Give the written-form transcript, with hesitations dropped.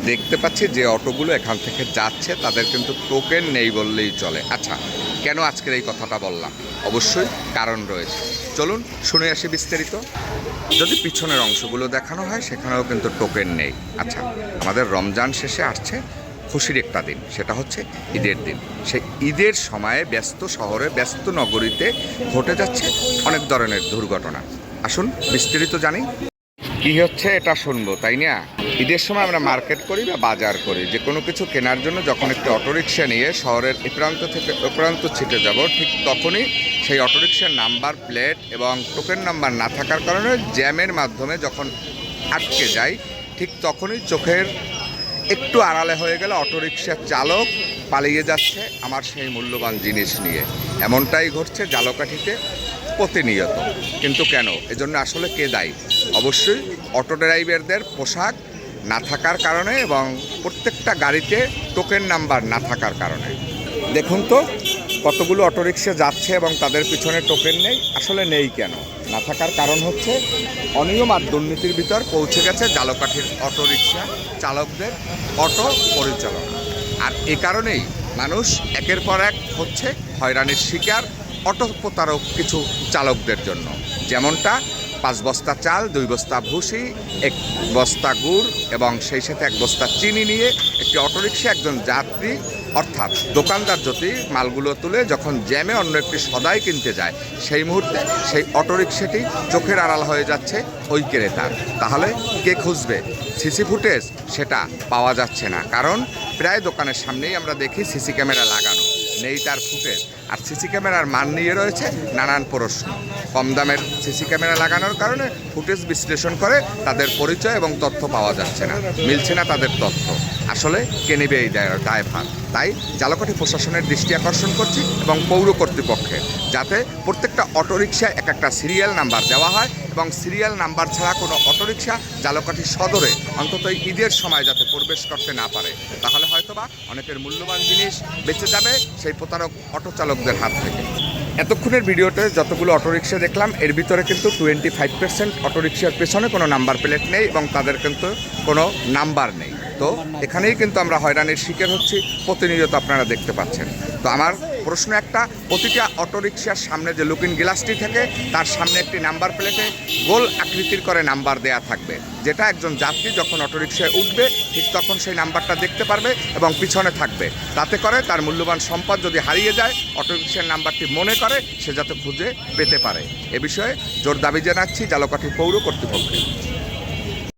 দেখতে পাচ্ছি যে অটোগুলো এখান থেকে যাচ্ছে তাদের কিন্তু টোকেন নেই বললেই চলে। আচ্ছা, কেন আজকের এই কথাটা বললাম? অবশ্যই কারণ রয়েছে, চলুন শুনে আসি বিস্তারিত। যদি পিছনের অংশগুলো দেখানো হয় সেখানেও কিন্তু টোকেন নেই। আচ্ছা, আমাদের রমজান শেষে আসছে খুশির একটা দিন, সেটা হচ্ছে ঈদের দিন। সেই ঈদের সময়ে ব্যস্ত শহরে, ব্যস্ত নগরীতে ঘটে যাচ্ছে অনেক ধরনের দুর্ঘটনা। আসুন বিস্তারিত জানি। কি হচ্ছে এটা শুনবো, তাই না? ঈদের সময় আমরা মার্কেট করি বা বাজার করি, যে কোনো কিছু কেনার জন্য যখন একটি অটোরিকশা নিয়ে শহরের এ প্রান্ত থেকে ও প্রান্ত ছিটে যাব, ঠিক তখনই সেই অটোরিকশার নাম্বার প্লেট এবং টোকেন নাম্বার না থাকার কারণে জ্যামের মাধ্যমে যখন আটকে যাই, ঠিক তখনই চোখের একটু আড়ালে হয়ে গেলে অটোরিকশার চালক পালিয়ে যাচ্ছে আমার সেই মূল্যবান জিনিস নিয়ে। এমনটাই ঘটছে ঝালকাঠিতে প্রতিনিয়ত। কিন্তু কেন? এজন্য আসলে কে দায়ী? অবশ্যই অটো ড্রাইভারদের পোশাক না থাকার কারণে এবং প্রত্যেকটা গাড়িতে টোকেন নাম্বার না থাকার কারণে। দেখুন তো কতগুলো অটোরিকশা যাচ্ছে এবং তাদের পিছনে টোকেন নেই। আসলে নেই কেন? না থাকার কারণ হচ্ছে অনিয়ম আর দুর্নীতির ভিতর পৌঁছে গেছে ঝালকাঠির অটোরিকশা চালকদের অটো পরিচালনা। আর এ কারণেই মানুষ একের পর এক হচ্ছে হয়রানির শিকার অটো প্রতারক কিছু চালকদের জন্য। যেমনটা 5 বস্তা চাল, 2 বস্তা ভুসি, 1 বস্তা গুড় এবং সেই সাথে 1 বস্তা চিনি নিয়ে একটি অটোরিকশা একজন যাত্রী অর্থাৎ দোকানদার যদি মালগুলো তুলে যখন জ্যামে অন্য একটি সদাই কিনতে যায়, সেই মুহূর্তে সেই অটোরিকশাটি চোখের আড়াল হয়ে যাচ্ছে ওই ক্রেতার। তাহলে কে খুঁজবে? সিসি ফুটেজ সেটা পাওয়া যাচ্ছে না, কারণ প্রায় দোকানের সামনেই আমরা দেখি সিসি ক্যামেরা লাগানো, নেই তার ফুটেজ। আর সিসি ক্যামেরার মান নিয়ে রয়েছে নানান প্রশ্ন। কম দামের সিসি ক্যামেরা লাগানোর কারণে ফুটেজ বিশ্লেষণ করে তাদের পরিচয় এবং তথ্য পাওয়া যাচ্ছে না, মিলছে না তাদের তথ্য। আসলে কে নেবে এই দায়ভার? তাই ঝালকাঠি প্রশাসনের দৃষ্টি আকর্ষণ করছি এবং পৌর কর্তৃপক্ষের, যাতে প্রত্যেকটা অটোরিকশায় এক একটা সিরিয়াল নাম্বার দেওয়া হয় এবং সিরিয়াল নাম্বার ছাড়া কোনো অটোরিকশা ঝালকাঠি সদরে অন্তত ঈদের সময় যাতে প্রবেশ করতে না পারে। তাহলে হয়তোবা অনেকের মূল্যবান জিনিস বেঁচে যাবে সেই প্রতারক অটো চালকদের হাত থেকে। এতক্ষণের ভিডিওতে যতগুলো অটোরিকশা দেখলাম, এর ভিতরে কিন্তু 25% অটোরিকশার পেছনে কোনো নাম্বার প্লেট নেই এবং তাদের কিন্তু কোনো নাম্বার নেই। তো এখানেই কিন্তু আমরা হয়রানির শিকার হচ্ছি প্রতিনিয়ত, আপনারা দেখতে পাচ্ছেন। তো আমার প্রশ্ন একটা, প্রতিটা অটোরিকশার সামনে যে লুকিং গ্লাসটি থাকে তার সামনে একটি নাম্বার প্লেটে গোল আকৃতির করে নাম্বার দেয়া থাকবে, যেটা একজন যাত্রী যখন অটোরিকশায় উঠবে ঠিক তখন সেই নাম্বারটা দেখতে পারবে এবং পিছনে থাকবে। তাতে করে তার মূল্যবান সম্পদ যদি হারিয়ে যায়, অটোরিকশার নাম্বারটি মনে করে সে যাতে খুঁজে পেতে পারে। এ বিষয়ে জোর দাবি জানাচ্ছি ঝালকাঠি পৌর কর্তৃপক্ষকে।